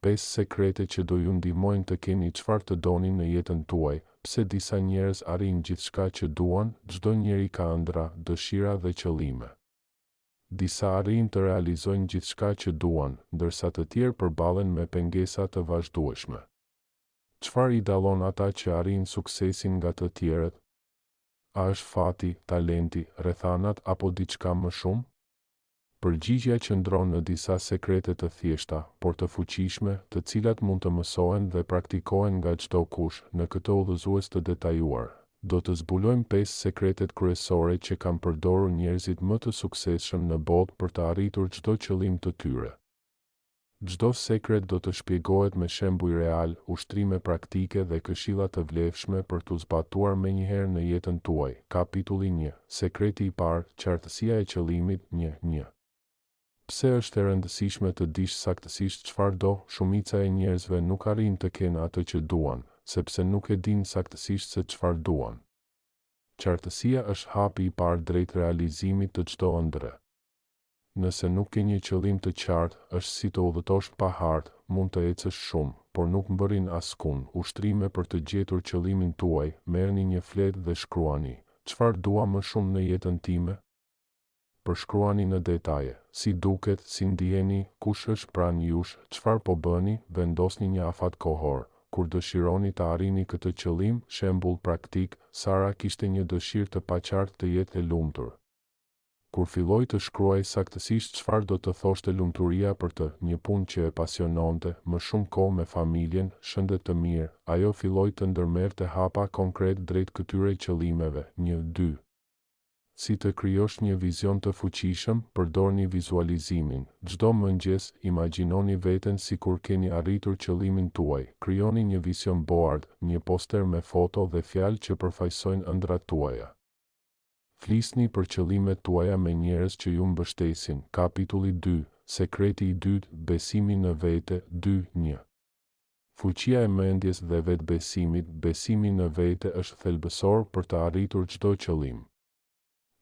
5 sekrete që do ju ndihmojnë të keni çfarë të doni në jetën tuaj. Pse disa njerëz arrin gjithçka që duan, çdo njeri ka ëndra, dëshira dhe qëllime. Disa arrin të realizojnë gjithçka që duan, ndërsa të tjerë përballen me pengesa të vazhdueshme. Çfarë i dallon ata që arrin suksesin nga të tjerët? A është fati, talenti, rrethanat apo diçka më shumë? Përgjigjja qëndron në disa sekrete të thjeshta, por të fuqishme, të cilat mund të mësohen dhe praktikohen nga çdo kush. Në këtë udhëzues të detajuar, do të zbulojmë 5 sekretet kryesore që kanë përdorur njerëzit më të suksesshëm në botë për të arritur çdo qëllim të tyre. Çdo sekret do të shpjegohet me shembuj real, ushtrime praktike dhe këshilla të vlefshme për t'u zbatuar menjëherë në jetën tuaj. Kapitulli 1. Sekreti i parë, qartësia e qëllimit. 1. Pse është e rëndësishme të dish saktësisht çfarë do? Shumica e njerëzve nuk arrin të kenë atë që duan, sepse nuk e dinë saktësisht se çfarë duan. Qartësia është hapi i parë drejt realizimit të çdo ëndre. Nëse nuk ke një qëllim të qartë, është si të udhëtosh pa hartë, mund të ecësh shumë, por nuk mbërrin askund. Ushtrime për të gjetur qëllimin tuaj. Merrni një fletë dhe shkruani: çfarë dua më shumë në jetën time? Përshkruani në detaje: si duket, si ndiheni, kush është pranë jush, çfarë po bëni, vendosni një afat kohor. Kur dëshironi të arrini këtë qëllim, shembull praktik, Sara kishte një dëshirë të paqartë të jetë e lumtur. Kur filloi të shkruaj saktësisht çfarë do të thoshte lumturia për të, një punë që e pasiononte, më shumë kohë me familjen, shëndet të mirë, ajo filloi të ndërmerrte hapa konkret drejt këtyre qëllimeve. 1-2. Si të krijosh një vizion të fuqishëm? Përdorni vizualizimin. Çdo mëngjes, imagjinoni veten sikur keni arritur qëllimin tuaj. Krijoni një vision board, një poster me foto dhe fjalë që përfaqësojnë ëndrat tuaja. Flisni për qëllimet tuaja me njerëz që ju mbështesin. Kapitulli 2. Sekreti i dytë, besimi në vete. 2-1. Fuqia e mendjes dhe vetbesimit. Besimi në vete është thelbësor për të arritur çdo qëllim.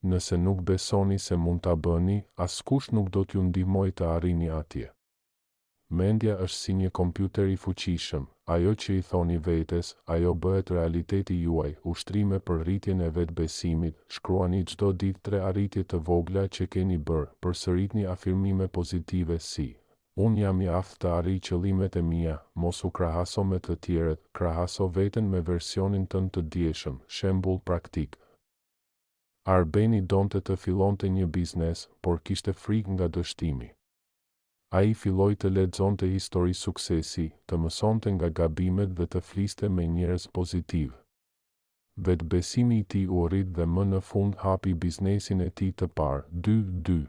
Nëse nuk besoni se mund ta bëni, askush nuk do t'ju ndihmojë të arrini atje. Mendja është si një kompjuter i fuqishëm. Ajo që i thoni vetes, ajo bëhet realiteti juaj. Ushtrime për rritjen e vetbesimit. Shkruani çdo ditë 3 arritje të vogla që keni bërë. Përsëritni afirmime pozitive si: unë jam i aftë të arrij qëllimet e mia. Mos u krahaso me të tjerët, krahaso veten me versionin tënd të dieshëm. Shembull praktik. Arbeni donte të fillonte një biznes, por kishte frikë nga dështimi. Ai filloi të lexonte histori suksesi, të mësonte nga gabimet dhe të fliste me njerëz pozitiv. Vetbesimi i tij u rrit dhe më në fund hapi biznesin e tij të parë. 2-2.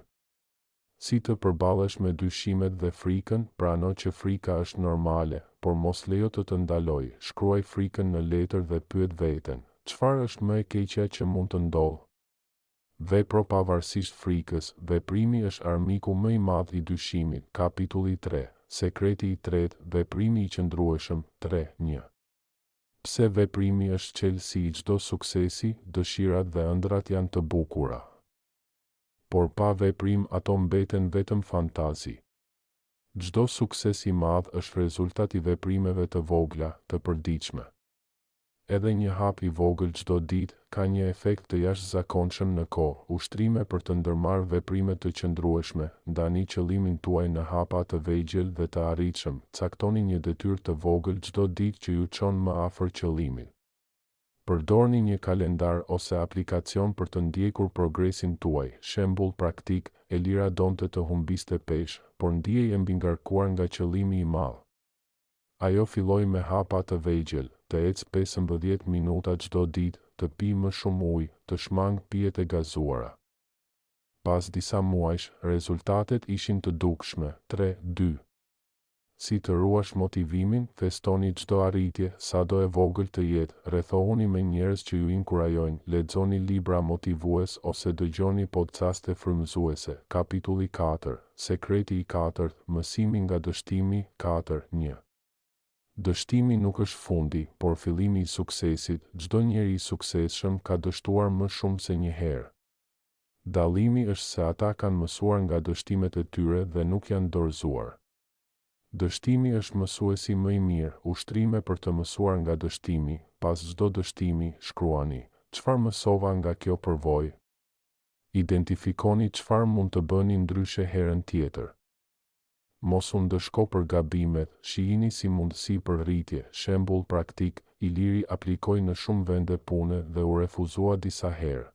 Si të përballesh me dyshimet dhe frikën? Prano që frika është normale, por mos lejo të të ndalojë. Shkruaj frikën në letër dhe pyet veten: çfarë është më e keqja që mund të ndodhë? Vepro pavarësisht frikës. Veprimi është armiku më i madh i dyshimit. Kapitulli 3. Sekreti i tretë, veprimi i qëndrueshëm. 3-1. Pse veprimi është çelësi i çdo suksesi? Dëshirat dhe ëndrat janë të bukura, por pa veprim ato mbeten vetëm fantazi. Çdo sukses i madh është rezultat i veprimeve të vogla, të përditshme. Edhe një hap i vogël çdo ditë ka një efekt të jashtëzakonshëm në kohë. Ushtrime për të ndërmarrë veprime të qëndrueshme. Ndani qëllimin tuaj në hapa të vegjël dhe të arritshëm. Caktoni një detyrë të vogël çdo ditë që ju çon më afër qëllimit. Përdorni një kalendar ose aplikacion për të ndjekur progresin tuaj. Shembull praktik: Elira donte të humbiste peshë, por ndihej e mbingarkuar nga qëllimi i madh. Ajo filloi me hapa të vegjël, të ecë 15 minuta çdo ditë, të pi më shumë ujë, të shmang pijet e gazuara. Pas disa muajsh, rezultatet ishin të dukshme. 3-2. Si të ruash motivimin? Festoni çdo arritje, sado e vogël të jetë. Rrethohuni me njerëz që ju inkurajojnë, lexoni libra motivues ose dëgjoni podcaste frymëzuese. Kapitulli 4. Sekreti i katërt, mësimi nga dështimi. 4-1. Dështimi nuk është fundi, por fillimi i suksesit. Çdo njeri i suksesshëm ka dështuar më shumë se një herë. Dallimi është se ata kanë mësuar nga dështimet e tyre dhe nuk janë dorëzuar. Dështimi është mësuesi më i mirë, ushtrime për të mësuar nga dështimi, pas çdo dështimi, shkruani, çfarë mësova nga kjo përvojë? Identifikoni çfarë mund të bëni ndryshe herën tjetër. Mos u ndëshko për gabimet, shihini si mundësi për rritje, shembull praktik, Iliri aplikoi në shumë vende pune dhe u refuzua disa herë.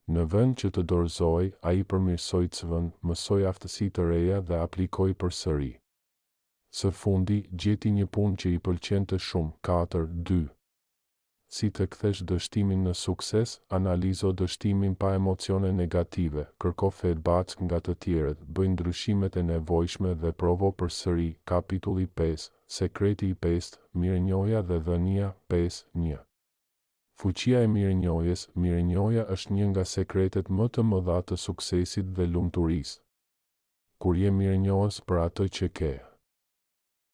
Në vend që të dorëzoj, ai përmirësoi CV-n, mësoi aftësi të reja dhe aplikoi përsëri. Së fundi, gjeti një punë që i pëlqente shumë. 4.2. Si të kthesh dështimin në sukses, analizo dështimin pa emocione negative, kërko feedback nga të tjerët, bëj ndryshimet e nevojshme dhe provo përsëri. Kapitulli 5, Sekreti i 5, mirënjohja dhe dhënia. 5.1. Fuqia e mirënjohja është një nga sekretet më të mëdha të suksesit dhe lumturisë. Kur je mirënjohës për atë që ke,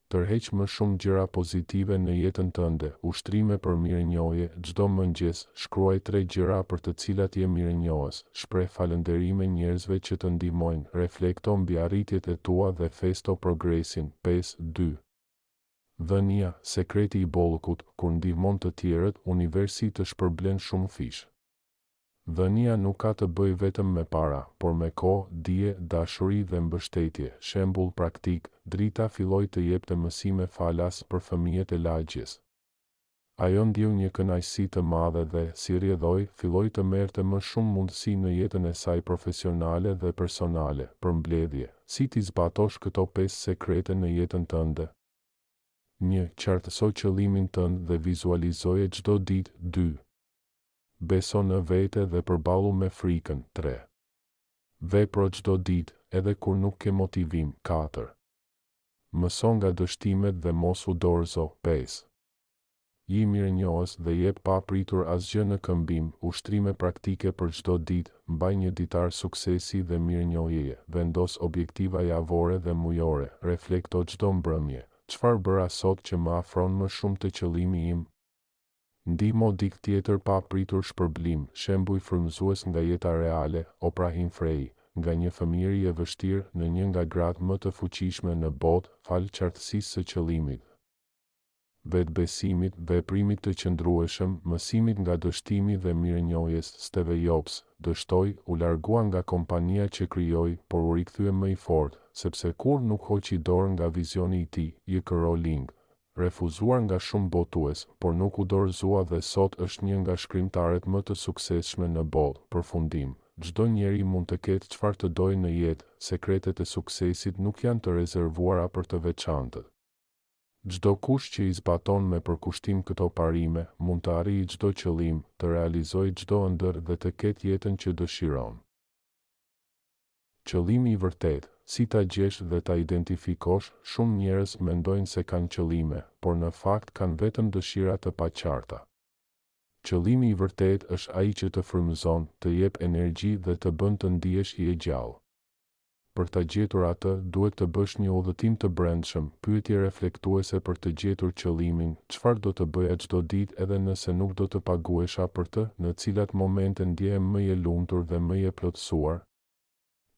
tërheq më shumë gjëra pozitive në jetën tënde. Ushtrime për mirënjohje. Çdo mëngjes, shkruaj 3 gjëra për të cilat je mirënjohës. Shpreh falënderime njerëzve që të ndihmojnë. Reflekto mbi arritjet e tua dhe festo progresin. 5.2. Dhënia, sekreti i bollëkut. Kur ndihmon të tjerët, universi të shpërblen shumë fish. Dhënia nuk ka të bëjë vetëm me para, por me kohë, dije, dashuri dhe mbështetje. Shembull praktik, Drita filloi të jepte mësime falas për fëmijët e lagjes. Ajo ndjeu një kënaqësi të madhe dhe, si rrjedhoi, filloi të merrte më shumë mundësi në jetën e saj profesionale dhe personale. Përmbledhje, si ti zbatosh këto 5 sekrete në jetën tënde? 1. Qartësoj qëllimin tënd dhe vizualizoje çdo ditë. 2. Beso në vete dhe përballu me frikën. 3. Vepro çdo ditë, edhe kur nuk ke motivim. 4. Mëso nga dështimet dhe mos u dorëzo. 5. Ji mirënjohës dhe jep pa pritur asgjë në këmbim. Ushtrime praktike për çdo ditë. Mbaj një ditar suksesi dhe mirënjohjeje. Vendos objektiva javore dhe mujore. Reflekto çdo mbrëmje. Çfarë bëra sot që më afron më shumë të qëllimi im? Ndihmo dikë tjetër pa pritur shpërblim. Shembull frymëzues nga jeta reale. Oprah Winfrey, nga një fëmijëri e vështirë në një nga gratë më të fuqishme në botë, fal qartësisë së qëllimit, vetbesimit, veprimit të qëndrueshëm, mësimit nga dështimi dhe mirënjohjes. Steve Jobs dështoi, u largua nga kompania që krijoi, por u rikthye më i fortë, sepse kur nuk hoqi dorë nga vizioni i tij. J.K. Rowling, refuzuar nga shumë botues, por nuk u dorëzua dhe sot është një nga shkrimtarët më të suksesshme në botë. Përfundim, çdo njeri mund të ketë çfarë të dojë në jetë, sekretet e suksesit nuk janë të rezervuara për të veçantët. Çdo kush që i zbaton me përkushtim këto parime, mund të arrijë çdo qëllim, të realizojë çdo ëndër dhe të ketë jetën që dëshiron. Qëllimi i vërtet, si ta gjesh dhe ta identifikosh? Shumë njerëz mendojnë se kanë qëllime, por në fakt kanë vetëm dëshira të paqarta. Qëllimi i vërtet është ai që të frymëzon, të jep energji dhe të bën të ndihesh i gjallë. Për ta gjetur atë, duhet të bësh një udhëtim të brendshëm, pyetje reflektuese për të gjetur qëllimin, çfarë do të bëja çdo ditë edhe nëse nuk do të paguhesha për të, në cilat momente ndjehem më i lumtur dhe më i plotësuar,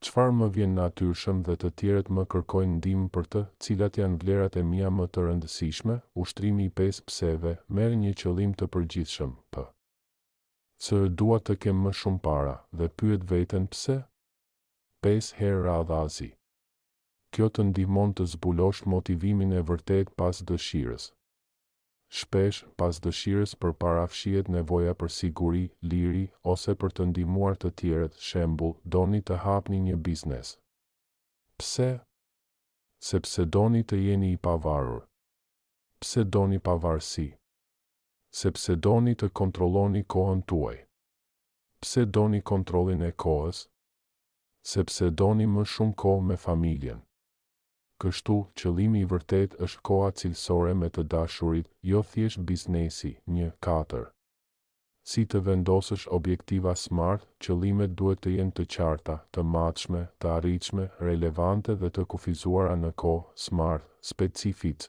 çfarë më vjen natyrshëm dhe të tjerët më kërkojnë ndihmë për të, cilat janë vlerat e mia më të rëndësishme. Ushtrimi i 5 pseve, merr një qëllim të përgjithshëm. Pse dua të kem më shumë para dhe pyet veten pse? 5 herë radhazi. Kjo të ndihmon të zbulosh motivimin e vërtet pas dëshirës. Shpesh, pas dëshirës përpara fshihet nevoja për siguri, liri, ose për të ndihmuar të tjerët. Shembull, doni të hapni një biznes. Pse? Sepse doni të jeni i pavarur. Pse doni pavarësi? Sepse doni të kontrolloni kohën tuaj. Pse doni kontrollin e kohës? Sepse doni më shumë kohë me familjen. Kështu, qëllimi i vërtet është koha cilësore me të dashurit, jo thjesht biznesi. 1.4. Si të vendosësh objektiva SMART? Qëllimet duhet të jenë të qarta, të matshme, të arritshme, relevante dhe të kufizuara në kohë. SMART, specific.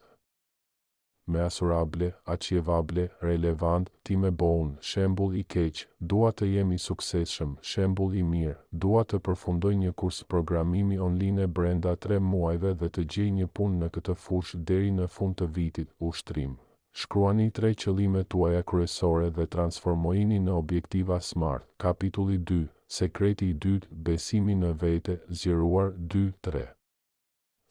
measurable, achievable, relevant, ti me bon, shembull i keq, dua të jem i suksesshëm, shembull i mirë, dua të përfundoj një kurs programimi online brenda 3 muajve dhe të gjej një punë në këtë fushë deri në fund të vitit, ushtrim. Shkruani 3 qëllimet tuaja kryesore dhe transformojini në objektiva SMART. Kapitulli 2, sekreti i dytë, besimi në vete, zgjeruar 2-3.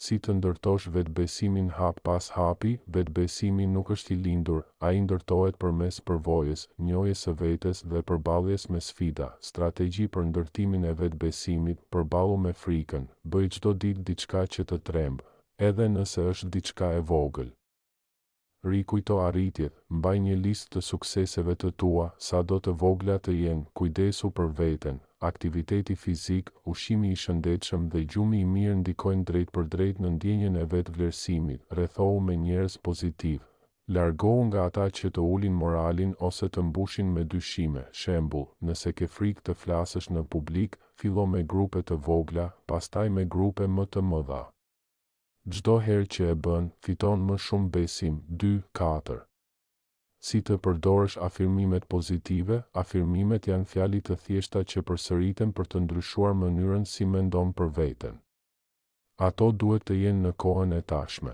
Si të ndërtosh vetbesimin hap pas hapi, vetbesimi nuk është i lindur, ai ndërtohet përmes përvojës, njohjes së vetes dhe përballjes me sfida. Strategji për ndërtimin e vetbesimit, përballu me frikën, bëj çdo ditë diçka që të tremb, edhe nëse është diçka e vogël. Rikujto arritjet, mbaj një listë të sukseseve të tua, sado të vogla të jenë, kujdesu për veten, aktiviteti fizik, ushqimi i shëndetshëm dhe gjumi i mirë ndikojnë drejt për drejt në ndjenjen e vetvlerësimit, rrethohu me njerëz pozitiv. Largohu nga ata që të ulin moralin ose të mbushin me dyshime. Shembull, nëse ke frikë të flasësh në publik, fillo me grupe të vogla, pastaj me grupe më të mëdha. Çdo herë që e bën, fiton më shumë besim. 2-4. Si të përdorësh afirmimet pozitive? Afirmimet janë fjalë të thjeshta që përsëriten për të ndryshuar mënyrën si mendon për veten. Ato duhet të jenë në kohën e tashme.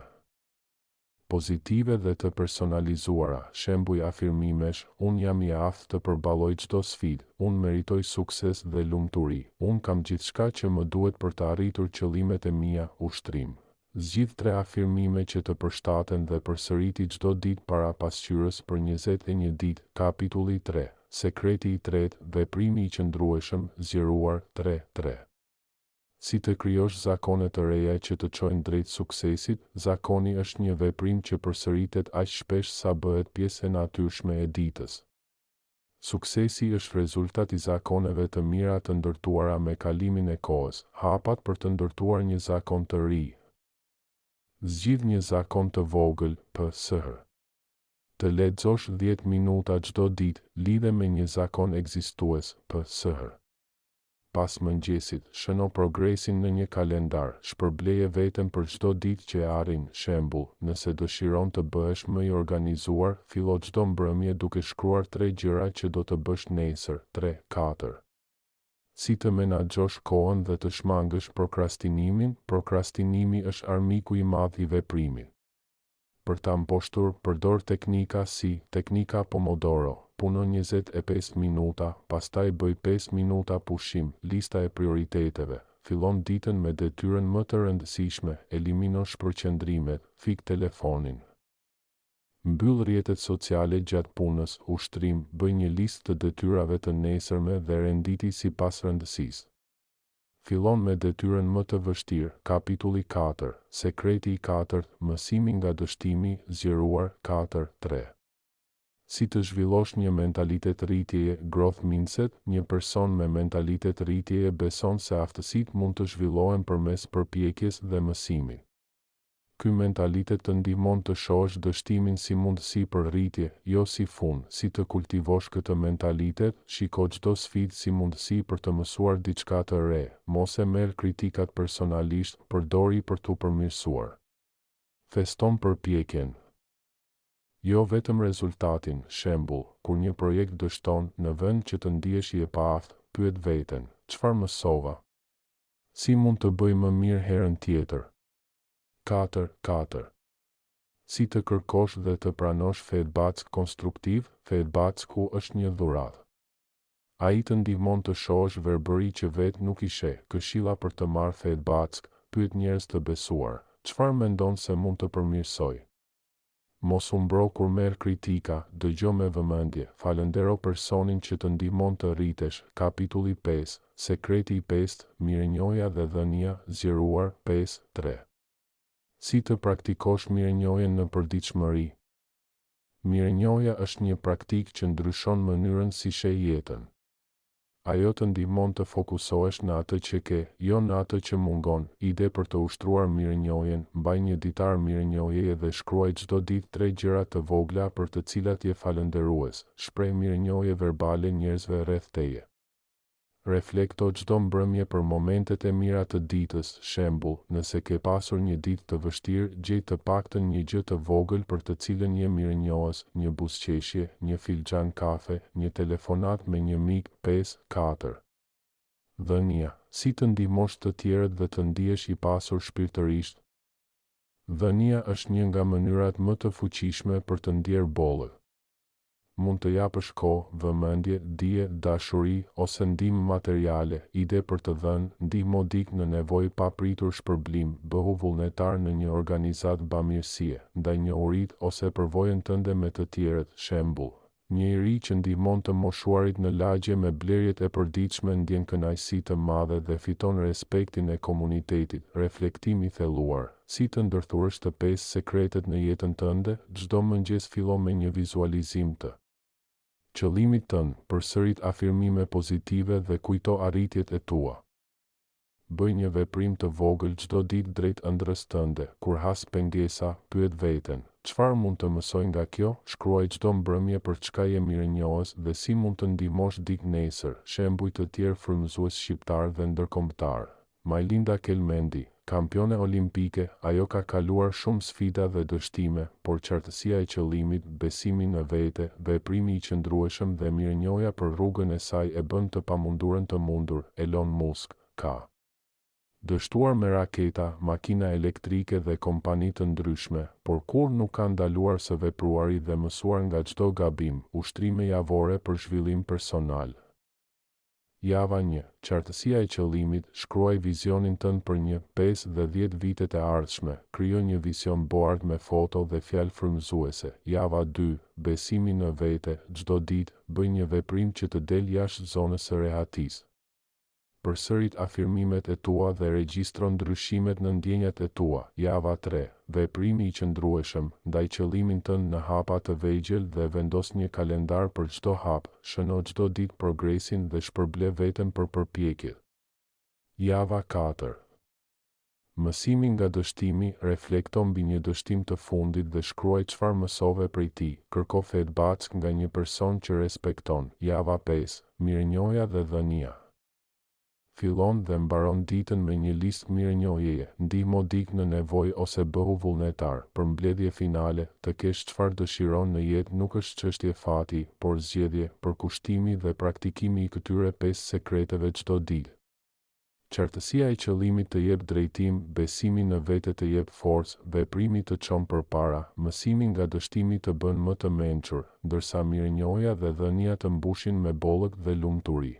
Pozitive dhe të personalizuara. Shembuj afirmimesh: unë jam i aftë të përballoj çdo sfidë, unë meritoj sukses dhe lumturi, unë kam gjithçka që më duhet për të arritur qëllimet e mia, ushtrim. Zgjidh 3 afirmime që të përshtaten dhe përsëriti çdo ditë para pasqyrës për 21 ditë. Kapitulli 3, sekreti i tretë, veprimi i qëndrueshëm, zgjeruar 3-3. Si të krijosh zakone të reja që të çojnë drejt suksesit? Zakoni është një veprim që përsëritet aq shpesh sa bëhet pjesë e natyrshme e ditës. Suksesi është rezultat i zakoneve të mira të ndërtuara me kalimin e kohës. Hapat për të ndërtuar një zakon të ri. Zgjidh një zakon të vogël, p.s. Të lexosh 10 minuta çdo ditë, lidhe me një zakon ekzistues, p.s. Pas mëngjesit, shëno progresin në një kalendar, shpërbleje veten për çdo ditë që e arrin. Shembull, nëse dëshiron të bëhesh më i organizuar, fillo çdo mbrëmje duke shkruar 3 gjëra që do të bësh nesër. 3-4. Si të menaxhosh kohën dhe të shmangësh prokrastinimin? Prokrastinimi është armiku i madh i veprimit. Për ta mposhtur, përdor teknika si teknika Pomodoro. Puno 25 minuta, pastaj bëj 5 minuta pushim. Lista e prioriteteve. Fillon ditën me detyrën më të rëndësishme, elimino shpërqendrimet, fik telefonin. Mbyll rrjetet sociale gjatë punës, ushtrim, bëj një listë të detyrave të nesërme dhe renditi sipas rëndësisë. Fillon me detyrën më të vështirë. Kapitulli 4, sekreti i katërt, mësimi nga dështimi, zgjeruar 4-3. Si të zhvillosh një mentalitet rritjeje? Growth mindset. Një person me mentalitet rritjeje beson se aftësitë mund të zhvillohen përmes përpjekjes dhe mësimit. Ky mentalitet të ndihmon të shohësh dështimin si mundësi për rritje, jo si fund. Si të kultivosh këtë mentalitet? Shiko çdo sfidë si mundësi për të mësuar diçka të re. Mos e merr kritikat personalisht, përdori për t'u përmirësuar. Feston përpjekjen, jo vetëm rezultatin. Shembull, kur një projekt dështon, në vend që të ndihesh i paaftë, pyet veten: çfarë mësova? Si mund të bëj më mirë herën tjetër? 4-4. Si të kërkosh dhe të pranosh feedback konstruktiv? Feedbacku është një dhuratë. Ai të ndihmon të shohësh verbëri që vetë nuk i sheh. Këshilla për të marrë feedback, pyet njerëz të besuar: çfarë mendon se mund të përmirësoj? Mos u mbro kur merr kritika, dëgjo me vëmendje, falëndero personin që të ndihmon të rritesh. Kapitulli 5, sekreti i pestë, mirënjohja dhe dhënia, zgjeruar 5-3. Si të praktikosh mirënjohjen në përditshmëri? Mirënjohja është një praktikë që ndryshon mënyrën si sheh jetën. Ajo të ndihmon të fokusohesh në atë që ke, jo në atë që mungon. Ide për të ushtruar mirënjohjen: mbaj një ditar mirënjohjeje dhe shkruaj çdo ditë 3 gjëra të vogla për të cilat je falënderues. Shpreh mirënjohje verbale njerëzve rreth teje. Reflekto çdo mbrëmje për momentet e mira të ditës, shembull, nëse ke pasur një ditë të vështirë, gjej të paktën një gjë të vogël për të cilën je mirënjohës, një buzëqeshje, një filxhan kafe, një telefonat me një mik. 5-4. Dhënia, si të ndihmosh të tjerët dhe të ndihesh i pasur shpirtërisht. Dhënia është një nga mënyrat më të fuqishme për të ndier bollë. Mund të japësh kohë, vëmendje, dije, dashuri ose ndihmë materiale, ide për të dhënë, ndihmo dikë në nevojë pa pritur shpërblim, bëhu vullnetar në një organizatë bamirësie, ndaj njohuritë ose përvojën tënde me të tjerët, shembull. Një i ri që ndihmon të moshuarit në lagje me blerjet e përditshme ndjen kënaqësi të madhe dhe fiton respektin e komunitetit. Reflektim i thelluar. Si të ndërthurësh të 5 sekretet në jetën tënde? Çdo mëngjes fillo me një vizualizim të qëllimit tënd, përsërit afirmime pozitive dhe kujto arritjet e tua. Bëj një veprim të vogël çdo ditë drejt ëndrrës tënde. Kur has pengesa, pyet veten, çfarë mund të mësoj nga kjo? Shkruaj çdo mbrëmje për çka je mirënjohës dhe si mund të ndihmosh dikë nesër. Shembuj të tjerë frymëzues shqiptar dhe ndërkombëtar. Majlinda Kelmendi, kampione olimpike, ajo ka kaluar shumë sfida dhe dështime, por qartësia e qëllimit, besimi në vete, veprimi i qëndrueshëm dhe mirënjohja për rrugën e saj e bën të pamundurën të mundur. Elon Musk ka dështuar me raketa, makina elektrike dhe kompani të ndryshme, por kur nuk ka ndaluar së vepruari dhe mësuar nga çdo gabim. Ushtrime javore për zhvillim personal. Java 1. Qartësia e qëllimit. Shkruaj vizionin tënd për 1, 5 dhe 10 vitet e ardhshme. Krijo një vision board me foto dhe fjalë frymëzuese. Java 2. Besimi në vete. Çdo ditë, bëj një veprim që të del jashtë zonës së rehatisë. Përsërit afirmimet e tua dhe regjistro ndryshimet në ndjenjat e tua. Java 3. Veprimi i qëndrueshëm. Ndaj qëllimin tënd në hapa të vegjël dhe vendos një kalendar për çdo hap. Shëno çdo ditë progresin dhe shpërble veten për përpjekjet. Java 4. Mësimi nga dështimi. Reflekto mbi një dështim të fundit dhe shkruaj çfarë mësove prej tij. Kërko feedback nga një person që respekton. Java 5. Mirënjohja dhe dhënia. Fillon dhe mbaron ditën me një listë mirënjohjeje, ndihmo dikë në nevojë ose bëhu vullnetar. Përmbledhje finale, të kesh çfarë dëshiron në jetë nuk është çështje fati, por zgjedhje, përkushtimi dhe praktikimi i këtyre 5 sekreteve çdo ditë. Qartësia e qëllimit të jep drejtim, besimi në vete të jep forcë, veprimi të çon përpara, mësimi nga dështimi të bën më të mençur, ndërsa mirënjohja dhe dhënia të mbushin me bollëk dhe lumturi.